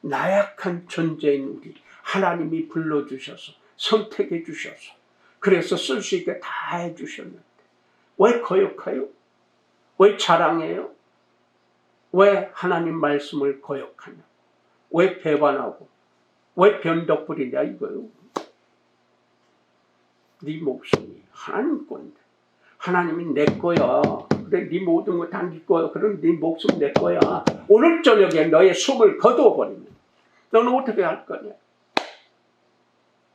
나약한 존재인 우리 하나님이 불러주셔서 선택해 주셔서 그래서 쓸 수 있게 다 해주셨는데 왜 거역해요? 왜 자랑해요? 왜 하나님 말씀을 거역하냐? 왜 배반하고 왜 변덕 부리냐 이거요. 네 목숨이 하나님 건데 하나님이 내 거야. 그래 네 모든 거 다 네 거야. 그럼 네 목숨 내 거야. 오늘 저녁에 너의 숨을 거두어버리면 너는 어떻게 할 거냐.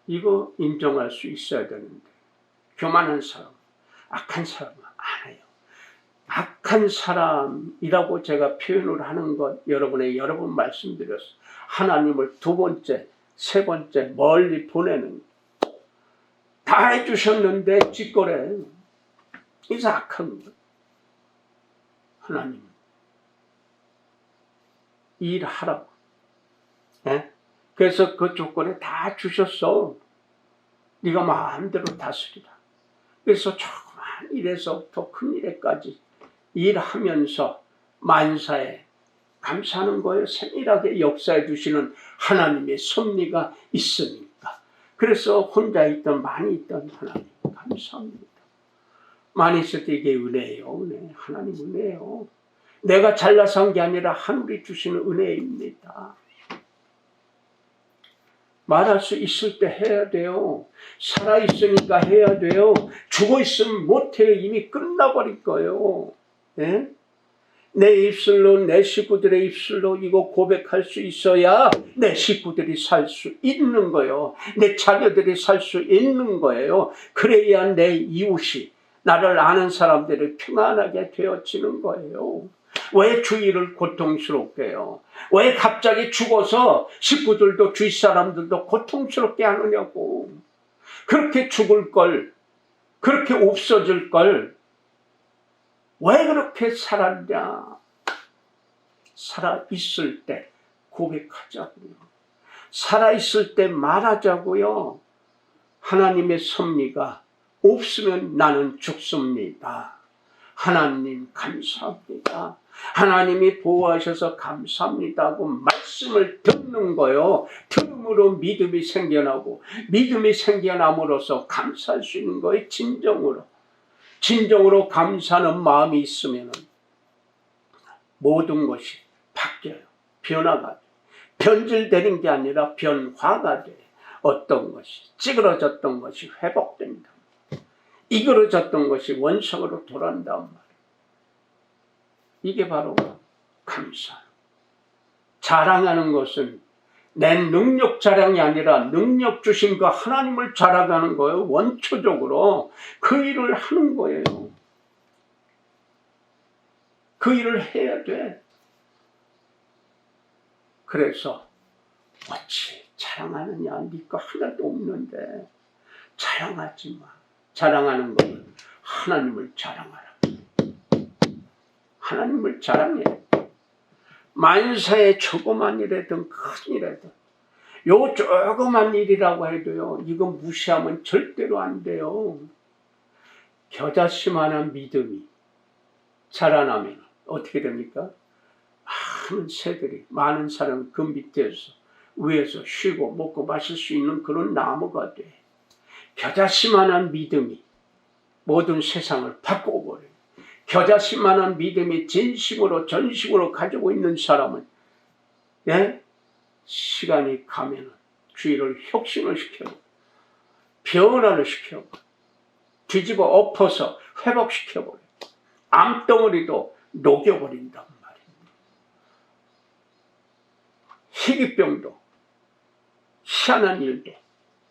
이거 인정할 수 있어야 되는데 교만한 사람, 악한 사람은 안 해요. 악한 사람이라고 제가 표현을 하는 것 여러분에게 여러 번 말씀드렸어요. 하나님을 2번째, 3번째 멀리 보내는 다 해주셨는데 찌꺼래. 이 악한 것. 하나님 일하라고. 네? 그래서 그 조건에 다 주셨어. 네가 마음대로 다스리라. 그래서 조그만 일에서부터 큰 일에까지 일하면서 만사에 감사하는 거예요. 세밀하게 역사해 주시는 하나님의 섭리가 있으니까. 그래서 혼자 있던 많이 있던 하나님 감사합니다. 많이 있을 때 이게 은혜예요. 은혜. 하나님 은혜예요. 내가 잘나서 한 게 아니라 하늘이 주시는 은혜입니다. 말할 수 있을 때 해야 돼요. 살아있으니까 해야 돼요. 죽어있으면 못해요. 이미 끝나버릴 거예요. 예? 내 입술로, 내 식구들의 입술로 이거 고백할 수 있어야 내 식구들이 살 수 있는 거예요. 내 자녀들이 살 수 있는 거예요. 그래야 내 이웃이, 나를 아는 사람들이 평안하게 되어지는 거예요. 왜 주위를 고통스럽게 해요? 왜 갑자기 죽어서 식구들도 주위 사람들도 고통스럽게 하느냐고. 그렇게 죽을 걸, 그렇게 없어질 걸 왜 그렇게 살았냐? 살아있을 때 고백하자고요. 살아있을 때 말하자고요. 하나님의 섭리가 없으면 나는 죽습니다. 하나님 감사합니다. 하나님이 보호하셔서 감사합니다 하고 말씀을 듣는 거요. 들음으로 믿음이 생겨나고 믿음이 생겨남으로써 감사할 수 있는 거예요. 진정으로 감사하는 마음이 있으면 모든 것이 바뀌어요. 변화가 돼. 변질되는 게 아니라 변화가 돼. 어떤 것이 찌그러졌던 것이 회복된다. 이그러졌던 것이 원성으로 돌아온단 말이에요. 이게 바로 감사. 자랑하는 것은 내 능력 자랑이 아니라 능력 주신 그 하나님을 자랑하는 거예요. 원초적으로 그 일을 하는 거예요. 그 일을 해야 돼. 그래서 어찌 자랑하느냐? 네 거 하나도 없는데 자랑하지 마. 자랑하는 것은 하나님을 자랑하라. 하나님을 자랑해. 만사의 조그만 일이든 큰 일이든 요 조그만 일이라고 해도요, 이거 무시하면 절대로 안 돼요. 겨자씨만한 믿음이 자라나면 어떻게 됩니까? 많은 새들이, 많은 사람이 그 밑에서 위에서 쉬고 먹고 마실 수 있는 그런 나무가 돼. 겨자씨만한 믿음이 모든 세상을 바꿔버려요. 겨자씨만한 믿음이 진심으로 전심으로 가지고 있는 사람은 시간이 가면 주위를 혁신을 시켜요. 변화를 시켜요. 뒤집어 엎어서 회복시켜버려요. 암덩어리도 녹여버린단 말이에요. 희귀병도 희한한 일도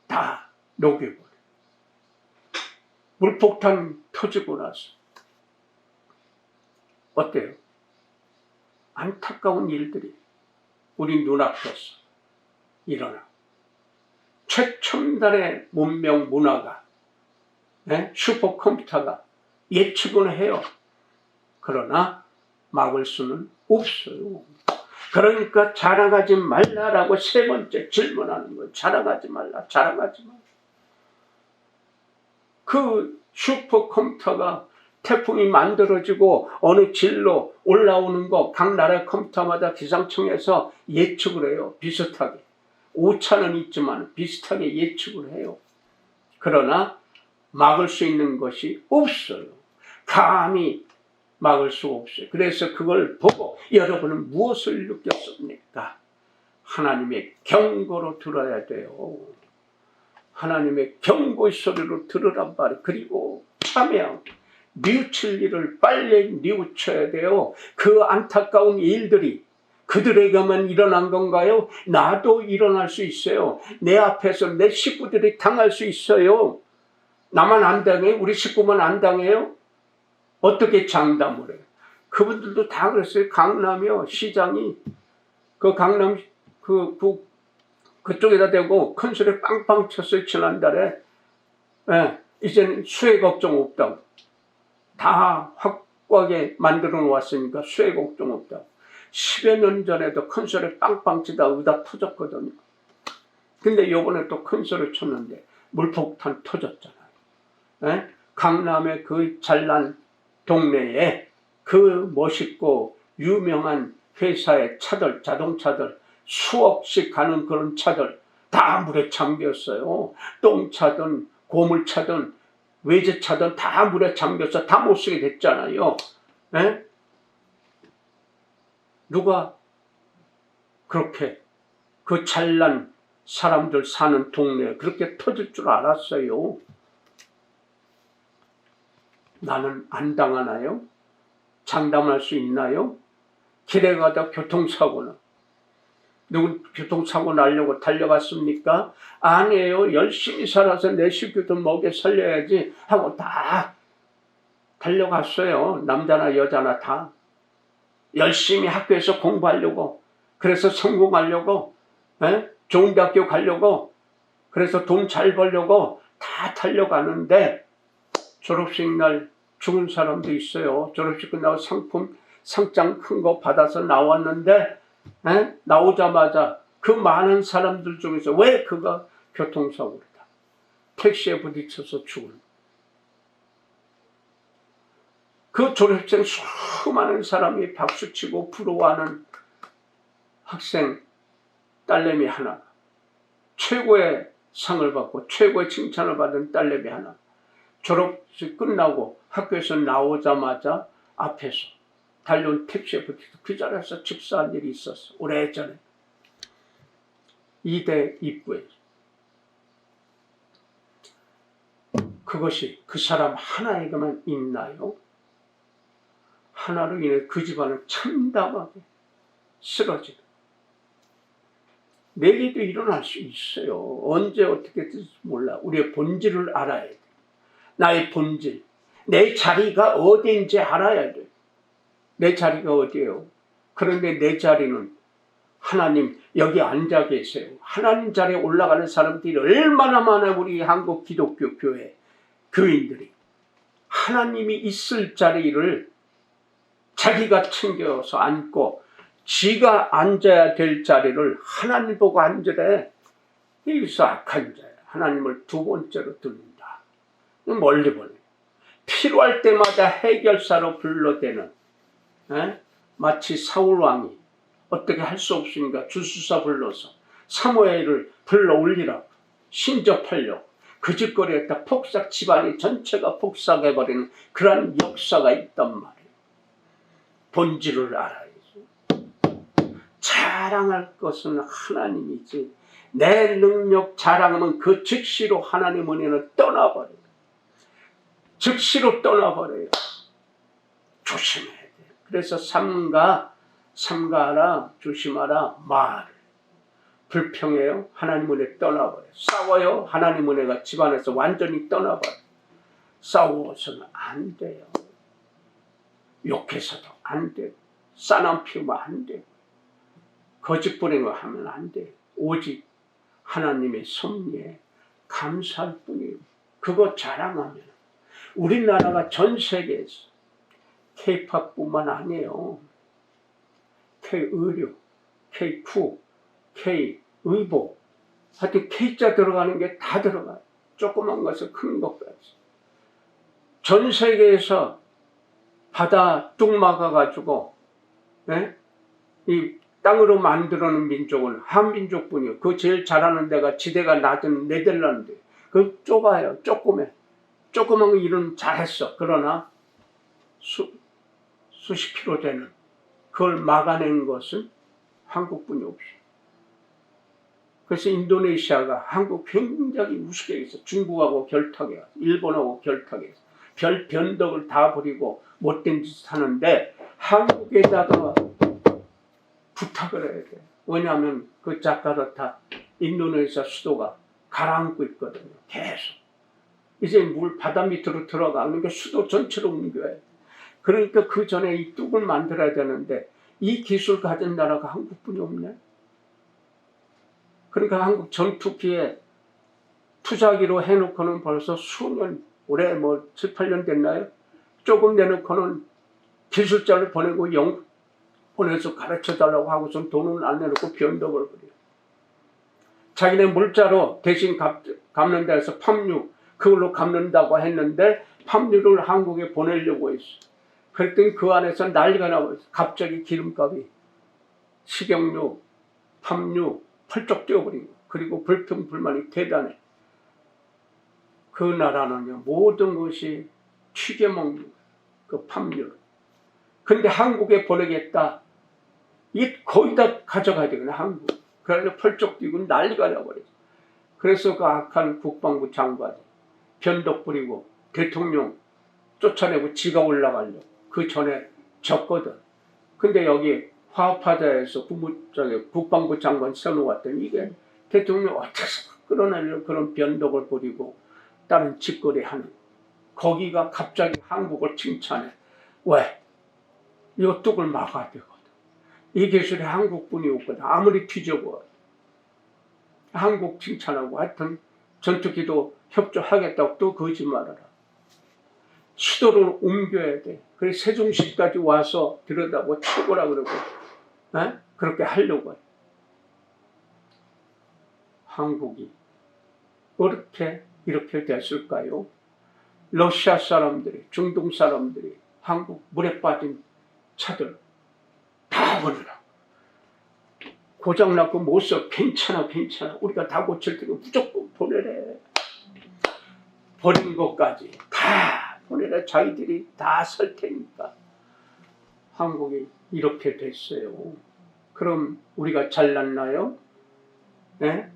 다 녹여버려요. 물폭탄 터지고 나서 어때요? 안타까운 일들이 우리 눈앞에서 일어나. 최첨단의 문명 문화가, 슈퍼컴퓨터가 예측은 해요. 그러나 막을 수는 없어요. 그러니까 자랑하지 말라라고 세 번째 질문하는 거예요. 자랑하지 말라, 자랑하지 말라. 그 슈퍼컴퓨터가 태풍이 만들어지고 어느 질로 올라오는 거 각 나라 컴퓨터마다 기상청에서 예측을 해요. 비슷하게. 오차는 있지만 비슷하게 예측을 해요. 그러나 막을 수 있는 것이 없어요. 감히 막을 수 없어요. 그래서 그걸 보고 여러분은 무엇을 느꼈습니까? 하나님의 경고로 들어야 돼요. 하나님의 경고의 소리로 들으란 말이에요. 그리고 참여하고 뉘우칠 일을 빨리 뉘우쳐야 돼요. 그 안타까운 일들이 그들에게만 일어난 건가요? 나도 일어날 수 있어요. 내 앞에서 내 식구들이 당할 수 있어요. 나만 안 당해? 우리 식구만 안 당해요? 어떻게 장담을 해요? 그분들도 다 그랬어요. 강남이요. 시장이 그 강남 그쪽에다 대고 큰 소리 빵빵 쳤어요. 지난달에. 이제는 수해 걱정 없다고. 다 확고하게 만들어 놓았으니까 수해 걱정 없다고. 10여 년 전에도 큰 소리 빵빵 치다 의다 터졌거든요. 근데 요번에 또 큰 소리 쳤는데 물폭탄 터졌잖아요. 강남의 그 잘난 동네에 그 멋있고 유명한 회사의 차들, 자동차들, 수억씩 가는 그런 차들 다 물에 잠겼어요. 똥차든 고물차든 외제차든 다 물에 잠겨서 다 못 쓰게 됐잖아요. 누가 그렇게 그 잘난 사람들 사는 동네에 그렇게 터질 줄 알았어요. 나는 안 당하나요? 장담할 수 있나요? 길에 가다 교통사고는 누군 교통사고 나려고 달려갔습니까? 아니에요. 열심히 살아서 내 식구들 먹여 살려야지 하고 다 달려갔어요. 남자나 여자나 다. 열심히 학교에서 공부하려고, 그래서 성공하려고, 좋은 대학교 가려고, 그래서 돈 잘 벌려고 다 달려가는데 졸업식 날 죽은 사람도 있어요. 졸업식 끝나고 상장 큰 거 받아서 나왔는데 나오자마자 그 많은 사람들 중에서 왜 그가 교통사고다, 택시에 부딪혀서 죽은, 그 졸업생 수많은 사람이 박수치고 부러워하는 학생 딸내미 하나, 최고의 상을 받고 최고의 칭찬을 받은 딸내미 하나, 졸업식 끝나고 학교에서 나오자마자 앞에서 달려온 택시에 부딪혀서 그 자리에서 즉사한 일이 있었어. 오래전에 이대 입구에. 그것이 그 사람 하나에게만 있나요? 하나로 인해 그 집안은 참담하게 쓰러지는, 내게도 일어날 수 있어요. 언제 어떻게 될지 몰라. 우리의 본질을 알아야 돼. 나의 본질, 내 자리가 어디인지 알아야 돼. 내 자리가 어디예요? 그런데 내 자리는 하나님 여기 앉아 계세요. 하나님 자리에 올라가는 사람들이 얼마나 많아. 우리 한국 기독교 교회 교인들이 하나님이 있을 자리를 자기가 챙겨서 앉고, 지가 앉아야 될 자리를 하나님 보고 앉으래. 여기서 악한 자야. 하나님을 두 번째로 듣는다. 멀리 보내. 필요할 때마다 해결사로 불러대는, 마치 사울 왕이 어떻게 할 수 없으니까 주수사 불러서 사무엘을 불러 올리라, 신접하려 그 짓거리에 다 폭삭, 집안이 전체가 폭삭해버리는 그런 역사가 있단 말이에요. 본질을 알아야지. 자랑할 것은 하나님이지, 내 능력 자랑하면 그 즉시로 하나님 은혜는 떠나버려요. 즉시로 떠나버려요. 조심해야 돼. 그래서 삼가하라, 조심하라. 말 불평해요, 하나님 은혜 떠나버려요. 싸워요, 하나님 은혜가 집안에서 완전히 떠나버려요. 싸워서는 안 돼요. 욕해서도 안 되고, 싸남 피우면 안 되고, 거짓 부리고 하면 안 돼요. 오직 하나님의 섭리에 감사할 뿐이에요. 그거 자랑하면 우리나라가 전 세계에서 K-팝뿐만 아니에요. K-의료, K-푸, K-의보, 하여튼 K자 들어가는 게 다 들어가요. 조그만 것을 큰 것까지. 전 세계에서 바다 뚝 막아가지고 이 땅으로 만들어놓은 민족은 한민족뿐이에요. 그 제일 잘하는 데가 지대가 낮은 네덜란드. 그 좁아요. 조그만 일은 잘했어. 그러나 수십 킬로 되는 그걸 막아낸 것은 한국뿐이 없어요. 그래서 인도네시아가 한국 굉장히 우습게 해서 중국하고 결탁해서, 일본하고 결탁해서 별 변덕을 다 부리고 못된 짓을 하는데 한국에다가 부탁을 해야 돼. 왜냐하면 그 자카르타 인도네시아 수도가 가라앉고 있거든요. 계속. 이제 물 바다 밑으로 들어가는 게 수도 전체로 옮겨야 돼. 그러니까 그 전에 이 뚝을 만들어야 되는데 이 기술 가진 나라가 한국뿐이 없네. 그러니까 한국 전투기에 투자기로 해놓고는 벌써 수년, 올해 7, 8년 됐나요? 조금 내놓고는 기술자를 보내고 보내서 가르쳐달라고 하고선 돈은 안 내놓고 변덕을 부려요. 자기네 물자로 대신 갚는 데서 팜유, 그걸로 갚는다고 했는데 팜유를 한국에 보내려고 했어. 그랬더니 그 안에서 난리가 나고 있어. 갑자기 기름값이 식용유, 팜유 펄쩍 뛰어버린 거. 그리고 불평불만이 대단해. 그 나라는요, 모든 것이 튀겨먹는 거예요. 그 팜유를. 근데 한국에 보내겠다. 이 거의 다 가져가야 되거든요, 한국. 그래서 펄쩍 뛰고 난리가 나버렸어. 그래서 그 악한 국방부 장관이 변덕 부리고 대통령 쫓아내고 지가 올라가려고 그 전에 졌거든. 근데 여기 화합하자에서 국방부 장관 세워놓았더니 이게 대통령 어째서 끌어내려고 그런 변덕을 부리고 다른 짓거리하는, 거기가 갑자기 한국을 칭찬해. 왜? 이거 뚝을 막아야 되거든. 이 기술이 한국분이 없거든. 아무리 뒤져봐. 한국 칭찬하고 하여튼 전투기도 협조하겠다고 또 거짓말하라. 수도를 옮겨야 돼. 그래서 세종시까지 와서 들여다보고 쳐보라 그러고 그렇게 하려고 해. 한국이 이렇게 됐을까요? 러시아 사람들이, 중동 사람들이 한국 물에 빠진 차들 다 버리라. 고장났고 못 써. 괜찮아. 우리가 다 고칠 테니까 무조건 보내래. 버린 것까지 다 보내라. 자기들이 다 설 테니까. 한국이 이렇게 됐어요. 그럼 우리가 잘났나요? 네?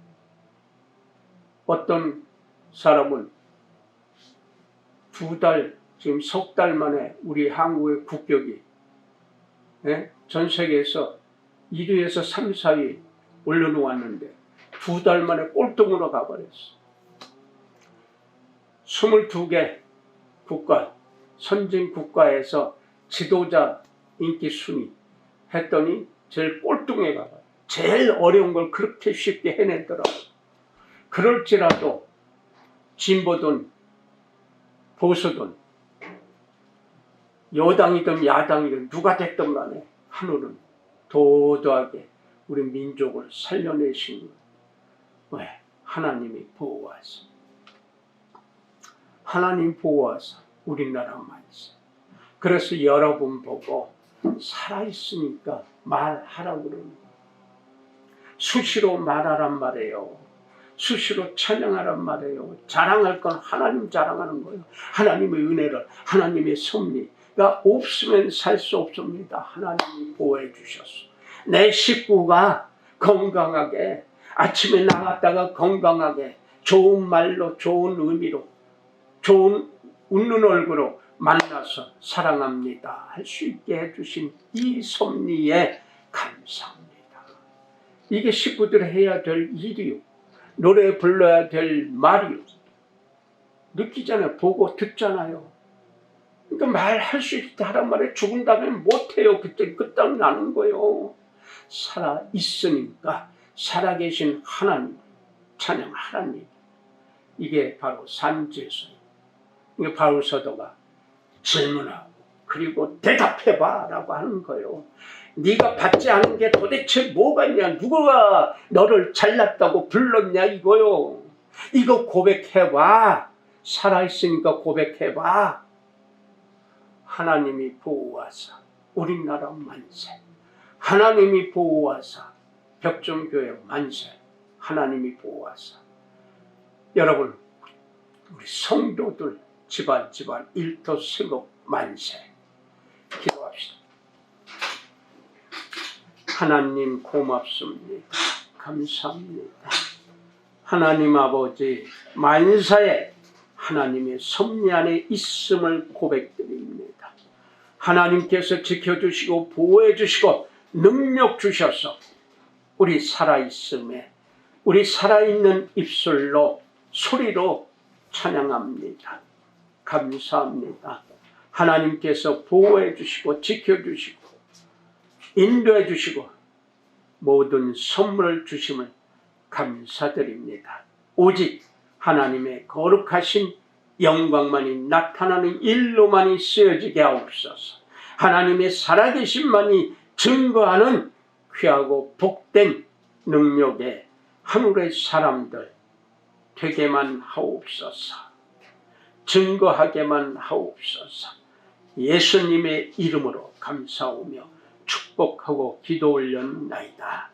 어떤 사람은 지금 석 달 만에 우리 한국의 국격이 전 세계에서 1위에서 3, 4위 올려놓았는데 2달 만에 꼴등으로 가버렸어. 22개 국가, 선진 국가에서 지도자 인기 순위 했더니 제일 꼴등에 가봐요. 제일 어려운 걸 그렇게 쉽게 해내더라고. 그럴지라도 진보든 보수든 여당이든 야당이든 누가 됐든 간에 하늘은 도도하게 우리 민족을 살려내신 거예요. 왜? 하나님이 보호하셔. 하나님 보호하셔. 우리나라 만세. 그래서 여러분 보고 살아있으니까 말하라고 그러는 거예요. 수시로 말하란 말이에요. 수시로 찬양하란 말이에요. 자랑할 건 하나님 자랑하는 거예요. 하나님의 은혜를, 하나님의 섭리가 없으면 살 수 없습니다. 하나님이 보호해 주셨어. 내 식구가 건강하게, 아침에 나갔다가 건강하게, 좋은 말로, 좋은 의미로, 좋은 웃는 얼굴로 만나서 사랑합니다 할 수 있게 해주신 이 섭리에 감사합니다. 이게 식구들이 해야 될 일이요. 노래 불러야 될 말이요. 느끼잖아요. 보고 듣잖아요. 그러니까 말할 수 있다 하란 말에 죽은 다음에 못해요. 그때 끝장 나는 거예요. 살아있으니까 살아계신 하나님 찬양하라니. 이게 바로 산제서예요. 이게 바울 사도가 질문하고 그리고 대답해봐 라고 하는 거예요. 네가 받지 않은 게 도대체 뭐가 있냐, 누가 너를 잘났다고 불렀냐 이거요. 이거 고백해봐. 살아있으니까 고백해봐. 하나님이 보호하사 우리나라 만세. 하나님이 보호하사 벽정교회 만세. 하나님이 보호하사. 여러분 우리 성도들 집안 일터세곡 만세. 기도합시다. 하나님 고맙습니다. 감사합니다. 하나님 아버지 만사에 하나님의 섭리 안에 있음을 고백드립니다. 하나님께서 지켜주시고 보호해 주시고 능력 주셔서 우리 살아있음에 우리 살아있는 입술로 소리로 찬양합니다. 감사합니다. 하나님께서 보호해 주시고 지켜주시고 인도해 주시고 모든 선물을 주심을 감사드립니다. 오직 하나님의 거룩하신 영광만이 나타나는 일로만이 쓰여지게 하옵소서. 하나님의 살아계심만이 증거하는 귀하고 복된 능력의 하늘의 사람들 되게만 하옵소서. 증거하게만 하옵소서. 예수님의 이름으로 감사하며 축복하고 기도 올렸나이다.